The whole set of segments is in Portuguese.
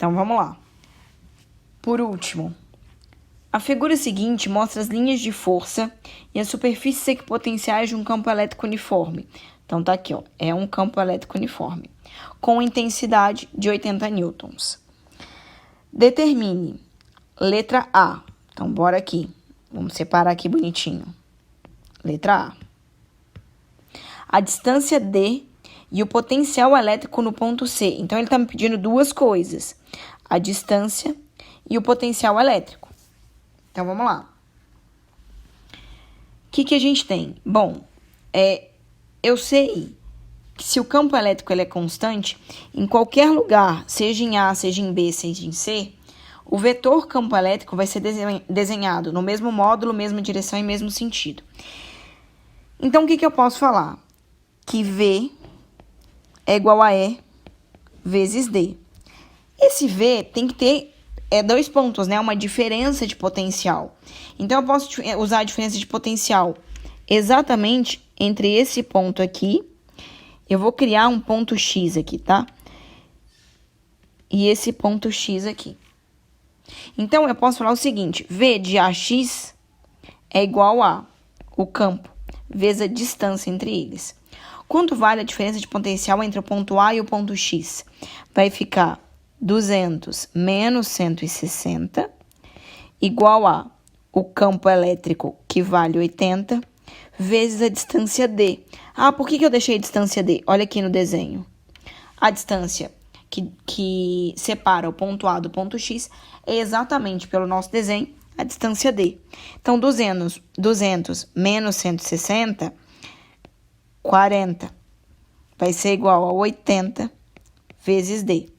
Então, vamos lá. Por último, a figura seguinte mostra as linhas de força e as superfícies equipotenciais de um campo elétrico uniforme. Então, tá aqui, ó, é um campo elétrico uniforme, com intensidade de 80 newtons. Determine, letra A. Então, bora aqui. Vamos separar aqui bonitinho. Letra A. A distância D e o potencial elétrico no ponto C. Então, ele está me pedindo duas coisas. A distância e o potencial elétrico. Então, vamos lá. O que a gente tem? Bom, eu sei que se o campo elétrico ele é constante, em qualquer lugar, seja em A, seja em B, seja em C, o vetor campo elétrico vai ser desenhado no mesmo módulo, mesma direção e mesmo sentido. Então, o que eu posso falar? Que V é igual a E vezes D. Esse V tem que ter dois pontos, né? Uma diferença de potencial. Então, eu posso usar a diferença de potencial exatamente entre esse ponto aqui. Eu vou criar um ponto X aqui, tá? E esse ponto X aqui. Então, eu posso falar o seguinte. V de AX é igual a o campo vezes a distância entre eles. Quanto vale a diferença de potencial entre o ponto A e o ponto X? Vai ficar 200 menos 160 igual a o campo elétrico, que vale 80, vezes a distância D. Ah, por que eu deixei a distância D? Olha aqui no desenho. A distância que separa o ponto A do ponto X é exatamente, pelo nosso desenho, a distância D. Então, 200 menos 160, 40, vai ser igual a 80 vezes D.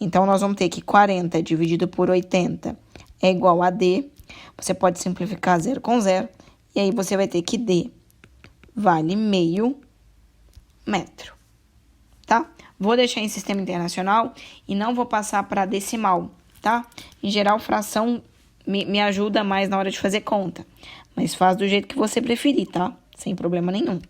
Então, nós vamos ter que 40 dividido por 80 é igual a D. Você pode simplificar 0 com 0. E aí, você vai ter que D vale meio metro. Tá? Vou deixar em sistema internacional e não vou passar para decimal, tá? Em geral, fração me ajuda mais na hora de fazer conta. Mas faz do jeito que você preferir, tá? Sem problema nenhum.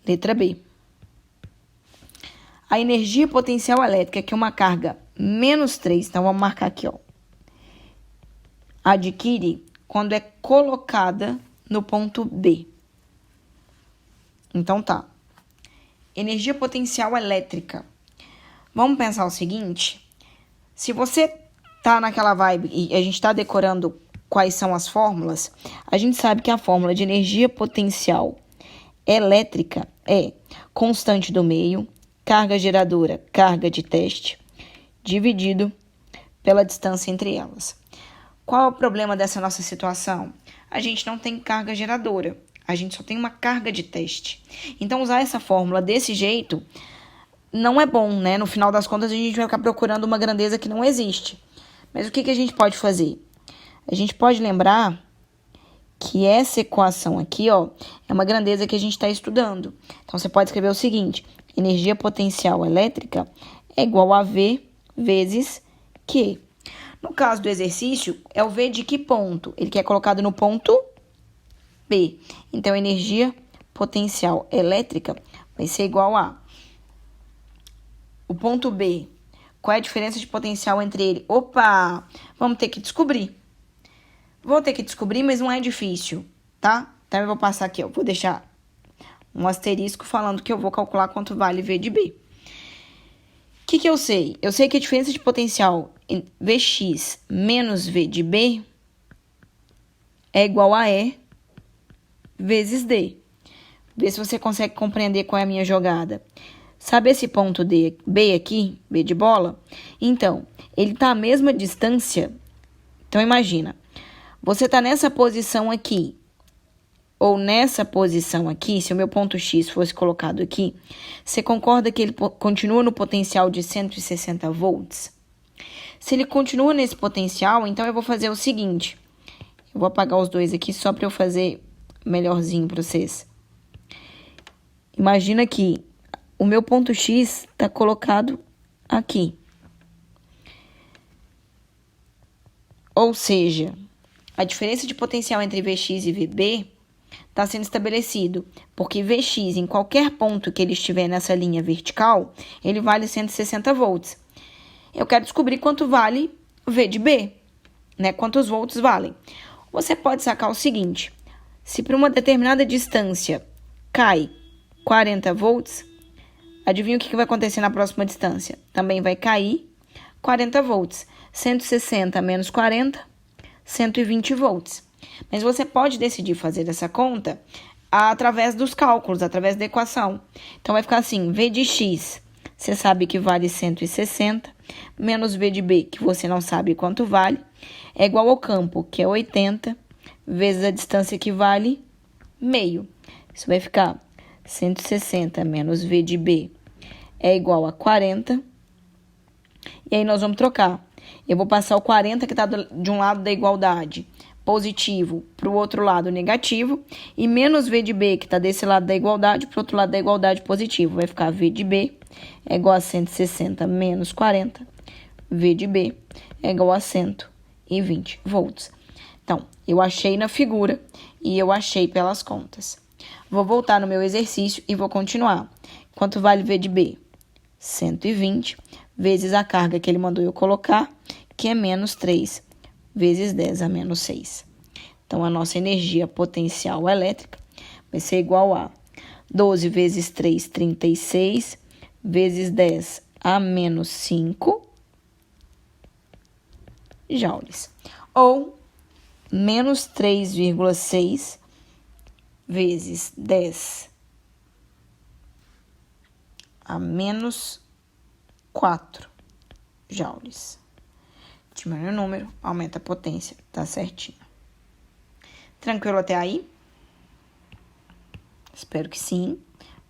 Letra B. A energia potencial elétrica, que é uma carga menos 3, então vamos marcar aqui, ó. Adquire quando é colocada no ponto B. Então tá. Energia potencial elétrica. Vamos pensar o seguinte. Se você tá naquela vibe e a gente tá decorando quais são as fórmulas, a gente sabe que a fórmula de energia potencial elétrica é constante do meio, carga geradora, carga de teste, dividido pela distância entre elas. Qual é o problema dessa nossa situação? A gente não tem carga geradora, a gente só tem uma carga de teste. Então, usar essa fórmula desse jeito não é bom, né? No final das contas, a gente vai ficar procurando uma grandeza que não existe. Mas o que a gente pode fazer? A gente pode lembrar que essa equação aqui, ó, é uma grandeza que a gente está estudando. Então, você pode escrever o seguinte: energia potencial elétrica é igual a V vezes Q. No caso do exercício, é o V de que ponto? Ele quer colocado no ponto B. Então, energia potencial elétrica vai ser igual a o ponto B. Qual é a diferença de potencial entre ele? Opa! Vamos ter que descobrir. Vou ter que descobrir, mas não é difícil, tá? Então, eu vou passar aqui, ó. Vou deixar um asterisco falando que eu vou calcular quanto vale V de B. O que eu sei? Eu sei que a diferença de potencial em Vx menos V de B é igual a E vezes D. Vê se você consegue compreender qual é a minha jogada. Sabe esse ponto D, B aqui, B de bola? Então, ele está à mesma distância. Então, imagina, você está nessa posição aqui, ou nessa posição aqui, se o meu ponto X fosse colocado aqui, você concorda que ele continua no potencial de 160 volts? Se ele continua nesse potencial, então eu vou fazer o seguinte. Eu vou apagar os dois aqui só para eu fazer melhorzinho para vocês. Imagina que o meu ponto X está colocado aqui. Ou seja, a diferença de potencial entre Vx e Vb está sendo estabelecido, porque Vx em qualquer ponto que ele estiver nessa linha vertical, ele vale 160 volts. Eu quero descobrir quanto vale V de B, né? Quantos volts valem. Você pode sacar o seguinte, se para uma determinada distância cai 40 volts, adivinha o que vai acontecer na próxima distância? Também vai cair 40 volts. 160 menos 40, 120 volts. Mas você pode decidir fazer essa conta através dos cálculos, através da equação. Então, vai ficar assim, V de x, você sabe que vale 160, menos V de B, que você não sabe quanto vale, é igual ao campo, que é 80, vezes a distância que vale meio. Isso vai ficar 160 menos V de B é igual a 40. E aí, nós vamos trocar. Eu vou passar o 40, que está de um lado da igualdade, positivo, para o outro lado, negativo. E menos V de B, que está desse lado da igualdade, para o outro lado da igualdade, positivo. Vai ficar V de B é igual a 160 menos 40. V de B é igual a 120 volts. Então, eu achei na figura e eu achei pelas contas. Vou voltar no meu exercício e vou continuar. Quanto vale V de B? 120 vezes a carga que ele mandou eu colocar, que é menos 3 vezes 10 a menos 6. Então, a nossa energia potencial elétrica vai ser igual a 12 vezes 3, 36, vezes 10 a menos 5 joules. Ou menos 3,6 vezes 10 a menos 4 joules. Diminui o número, aumenta a potência, tá certinho. Tranquilo até aí? Espero que sim.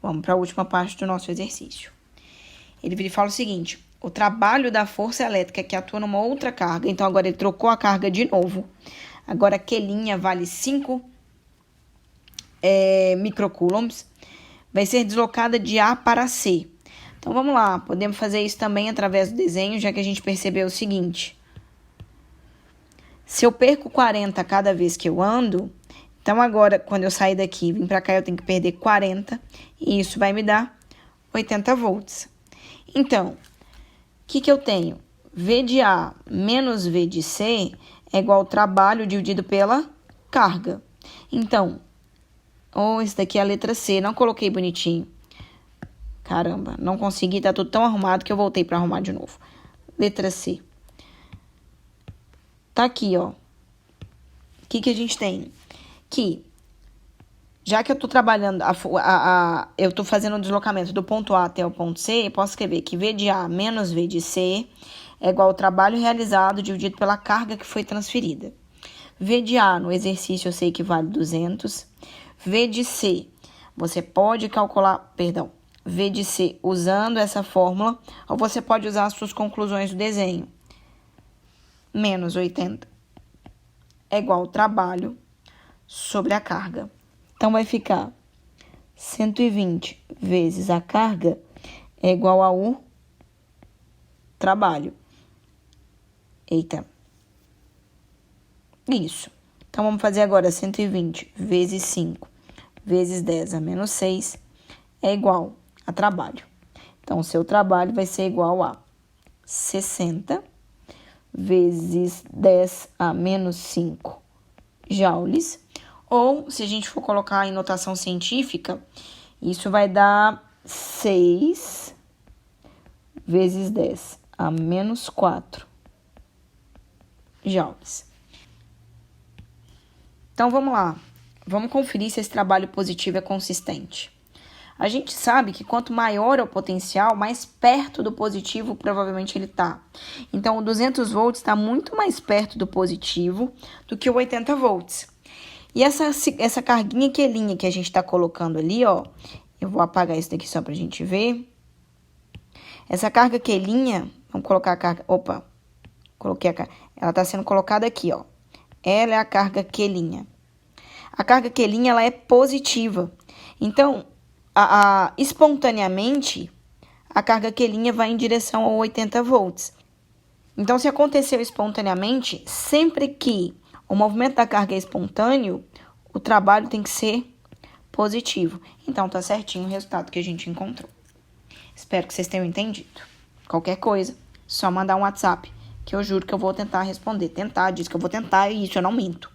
Vamos para a última parte do nosso exercício. Ele vira e fala o seguinte, o trabalho da força elétrica que atua numa outra carga, então agora ele trocou a carga de novo. Agora Q' vale 5 microcoulombs, vai ser deslocada de A para C. Então, vamos lá, podemos fazer isso também através do desenho, já que a gente percebeu o seguinte. Se eu perco 40 cada vez que eu ando, então agora, quando eu sair daqui e vim para cá, eu tenho que perder 40, e isso vai me dar 80 volts. Então, o que eu tenho? V de A menos V de C é igual ao trabalho dividido pela carga. Então, esse daqui é a letra C, não coloquei bonitinho. Caramba, não consegui, tá tudo tão arrumado que eu voltei para arrumar de novo. Letra C. Tá aqui, ó. O que a gente tem? Que, já que eu tô trabalhando, eu tô fazendo o deslocamento do ponto A até o ponto C, eu posso escrever que V de A menos V de C é igual ao trabalho realizado dividido pela carga que foi transferida. V de A no exercício eu sei que vale 200. V de C, você pode calcular, V de C usando essa fórmula, ou você pode usar as suas conclusões do desenho. Menos 80 é igual ao trabalho sobre a carga. Então, vai ficar 120 vezes a carga é igual ao trabalho. Eita. Isso. Então, vamos fazer agora 120 vezes 5 vezes 10 a menos 6 é igual a trabalho. Então, o seu trabalho vai ser igual a 60 vezes 10 a menos 5 joules. Ou, se a gente for colocar em notação científica, isso vai dar 6 vezes 10 a menos 4 joules. Então, vamos lá. Vamos conferir se esse trabalho positivo é consistente. A gente sabe que quanto maior é o potencial, mais perto do positivo provavelmente ele está. Então, o 200 volts está muito mais perto do positivo do que o 80 volts. E essa carguinha Q' que a gente está colocando ali, ó, eu vou apagar isso daqui só para a gente ver. Essa carga Q', vamos colocar a carga, coloquei a carga, ela está sendo colocada aqui, ó. Ela é a carga Q'. A carga Q' ela é positiva. Então, espontaneamente, a carga Q' vai em direção a 80 volts. Então, se aconteceu espontaneamente, sempre que o movimento da carga é espontâneo, o trabalho tem que ser positivo. Então, tá certinho o resultado que a gente encontrou. Espero que vocês tenham entendido. Qualquer coisa, só mandar um WhatsApp, que eu juro que eu vou tentar responder. Tentar, diz que eu vou tentar e isso eu não minto.